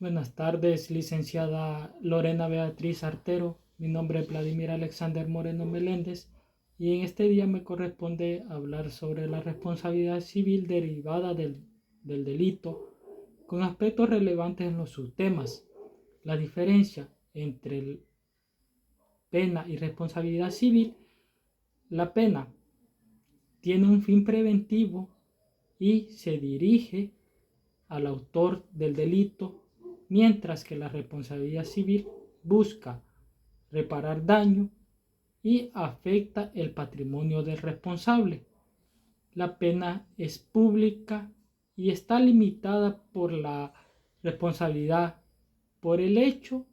Buenas tardes, licenciada Lorena Beatriz Artero. Mi nombre es Vladimir Alexander Moreno Meléndez y en este día me corresponde hablar sobre la responsabilidad civil derivada del delito con aspectos relevantes en los subtemas. La diferencia entre pena y responsabilidad civil. La pena tiene un fin preventivo y se dirige al autor del delito, mientras que la responsabilidad civil busca reparar daño y afecta el patrimonio del responsable. La pena es pública y está limitada por la responsabilidad por el hecho,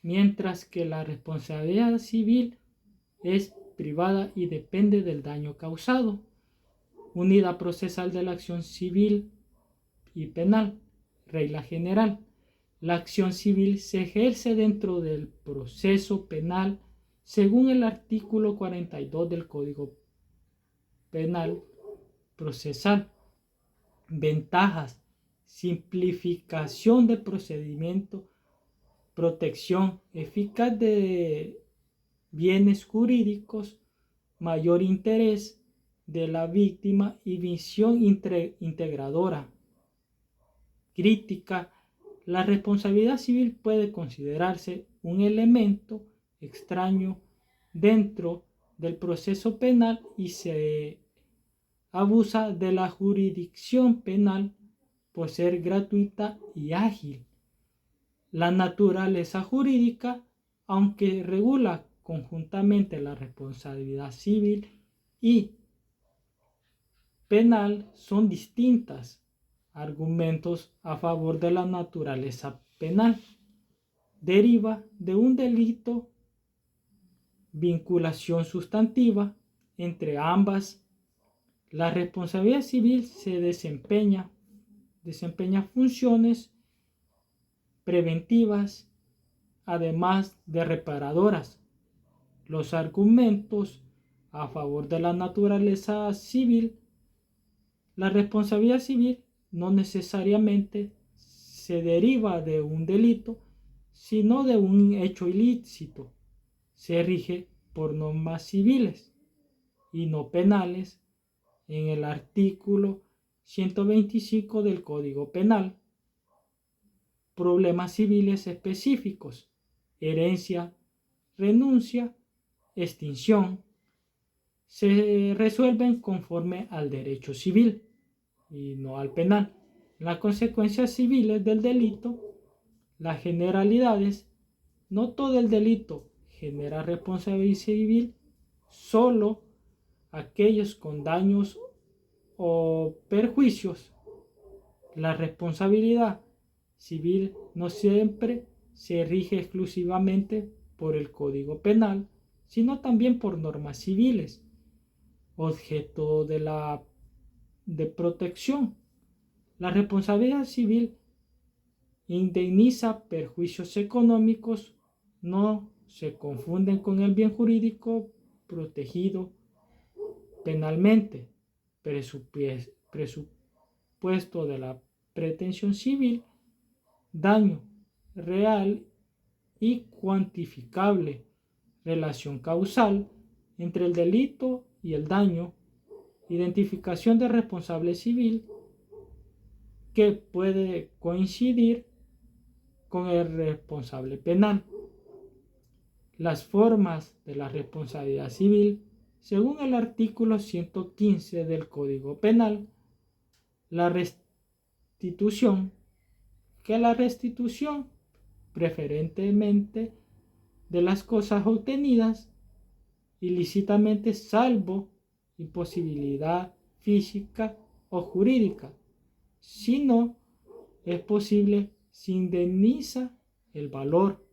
mientras que la responsabilidad civil es privada y depende del daño causado. Unidad procesal de la acción civil y penal. Regla general. La acción civil se ejerce dentro del proceso penal según el artículo 42 del Código Penal Procesal. Ventajas: simplificación de procedimiento, protección eficaz de bienes jurídicos, mayor interés de la víctima y visión integradora. Crítica: la responsabilidad civil puede considerarse un elemento extraño dentro del proceso penal y se abusa de la jurisdicción penal por ser gratuita y ágil. La naturaleza jurídica, aunque regula conjuntamente la responsabilidad civil y penal, son distintas. Argumentos a favor de la naturaleza penal. Deriva de un delito, vinculación sustantiva entre ambas. La responsabilidad civil se desempeña funciones preventivas, además de reparadoras. Los argumentos a favor de la naturaleza civil. La responsabilidad civil no necesariamente se deriva de un delito, sino de un hecho ilícito. Se rige por normas civiles y no penales en el artículo 125 del Código Penal. Problemas civiles específicos: herencia, renuncia, extinción, se resuelven conforme al derecho civil y no al penal. Las consecuencias civiles del delito. Las generalidades: no todo el delito genera responsabilidad civil, solo aquellos con daños o perjuicios. La responsabilidad civil no siempre se rige exclusivamente por el Código Penal, sino también por normas civiles, objeto de protección. La responsabilidad civil indemniza perjuicios económicos, no se confunden con el bien jurídico protegido penalmente. Presupuesto de la pretensión civil: daño real y cuantificable, relación causal entre el delito y el daño, identificación del responsable civil que puede coincidir con el responsable penal. Las formas de la responsabilidad civil según el artículo 115 del Código Penal. La restitución, preferentemente de las cosas obtenidas ilícitamente, salvo imposibilidad física o jurídica. Si no es posible, se indemniza el valor.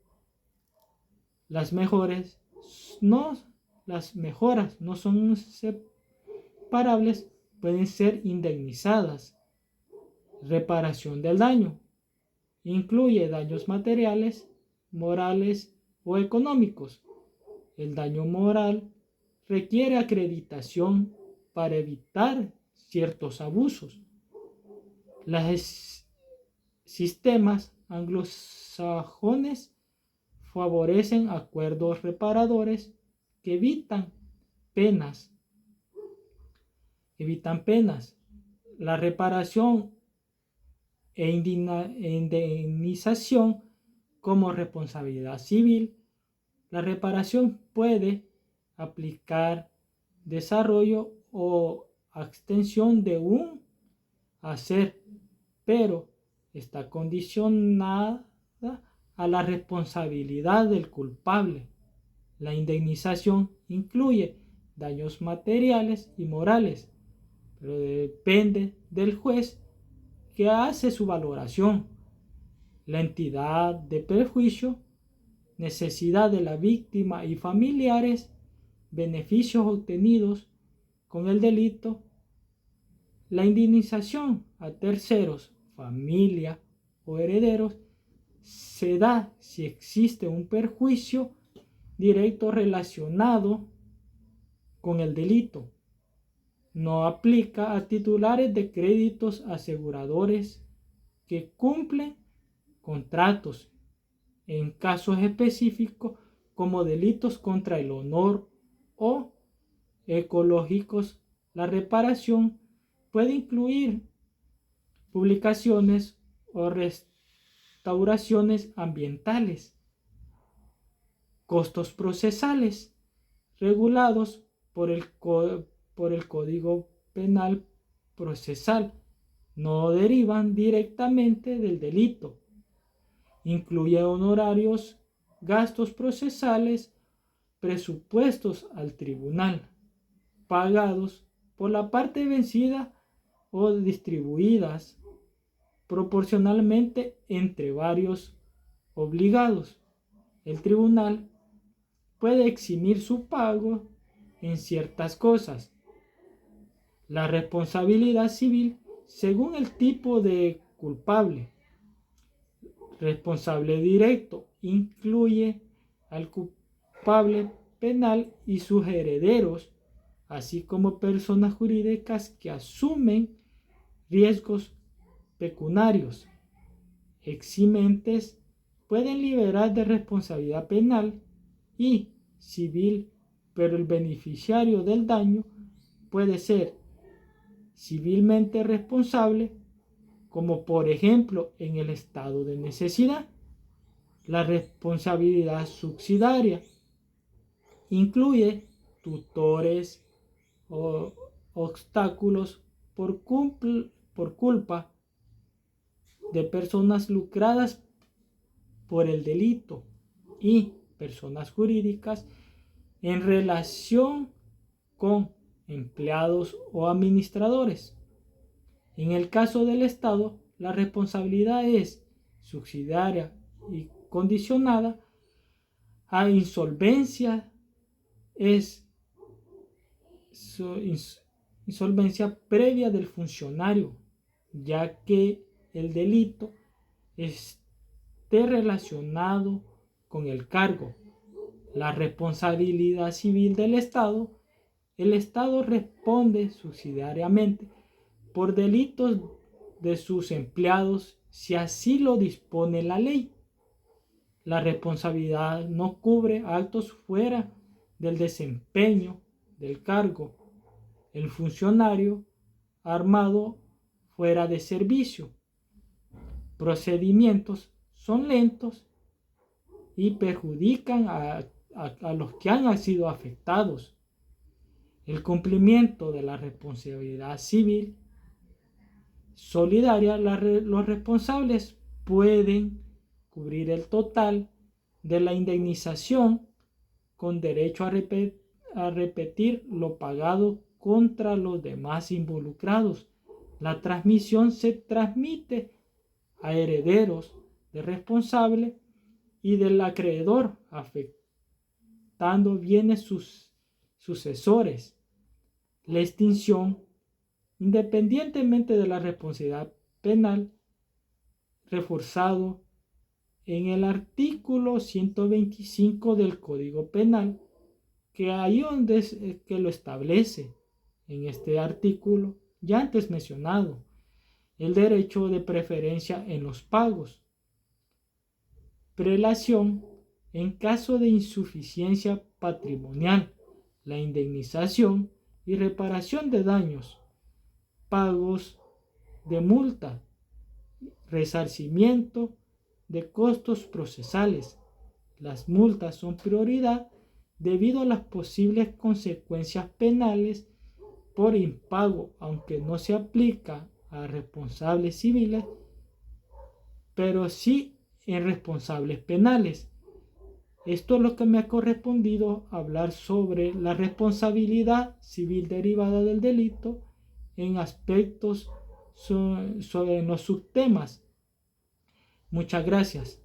Las mejoras no son separables, pueden ser indemnizadas. Reparación del daño incluye daños materiales, morales o económicos. El daño moral requiere acreditación para evitar ciertos abusos. Los sistemas anglosajones favorecen acuerdos reparadores que evitan penas. La reparación e indemnización como responsabilidad civil. La reparación puede aplicar desarrollo o extensión de un hacer, pero está condicionada a la responsabilidad del culpable. La indemnización incluye daños materiales y morales, pero depende del juez que hace su valoración. La entidad de perjuicio, necesidad de la víctima y familiares, beneficios obtenidos con el delito. La indemnización a terceros, familia o herederos, se da si existe un perjuicio directo relacionado con el delito. No aplica a titulares de créditos aseguradores que cumplen contratos en casos específicos como delitos contra el honor o ecológicos. La reparación puede incluir publicaciones o restauraciones ambientales, costos procesales regulados por el Código Penal Procesal, no derivan directamente del delito. Incluye honorarios, gastos procesales, presupuestos al tribunal, pagados por la parte vencida o distribuidas proporcionalmente entre varios obligados. El tribunal puede eximir su pago en ciertas cosas. La responsabilidad civil según el tipo de culpable. Responsable directo incluye al culpable penal y sus herederos, así como personas jurídicas que asumen riesgos pecuniarios. Eximentes pueden liberar de responsabilidad penal y civil, pero el beneficiario del daño puede ser civilmente responsable, como por ejemplo en el estado de necesidad. La responsabilidad subsidiaria incluye tutores o obstáculos por culpa de personas lucradas por el delito y personas jurídicas en relación con empleados o administradores. En el caso del Estado, la responsabilidad es subsidiaria y condicionada a insolvencia. Es insolvencia previa del funcionario, ya que el delito esté relacionado con el cargo. La responsabilidad civil del Estado. El Estado responde subsidiariamente por delitos de sus empleados si así lo dispone la ley. La responsabilidad no cubre actos fuera del desempeño del cargo. El funcionario armado fuera de servicio. Procedimientos son lentos y perjudican a los que han sido afectados. El cumplimiento de la responsabilidad civil solidaria, los responsables pueden cubrir el total de la indemnización con derecho a repetir lo pagado contra los demás involucrados. La transmisión se transmite a herederos del responsable y del acreedor, afectando bienes sucesores. La extinción, independientemente de la responsabilidad penal, reforzado en el artículo 125 del Código Penal, que ahí donde que lo establece en este artículo ya antes mencionado, el derecho de preferencia en los pagos. prelación en caso de insuficiencia patrimonial, la indemnización y reparación de daños, pagos de multa, resarcimiento de costos procesales. Las multas son prioridad debido a las posibles consecuencias penales por impago, aunque no se aplica a responsables civiles, pero sí en responsables penales. Esto es lo que me ha correspondido hablar sobre la responsabilidad civil derivada del delito en aspectos sobre los subtemas. Muchas gracias.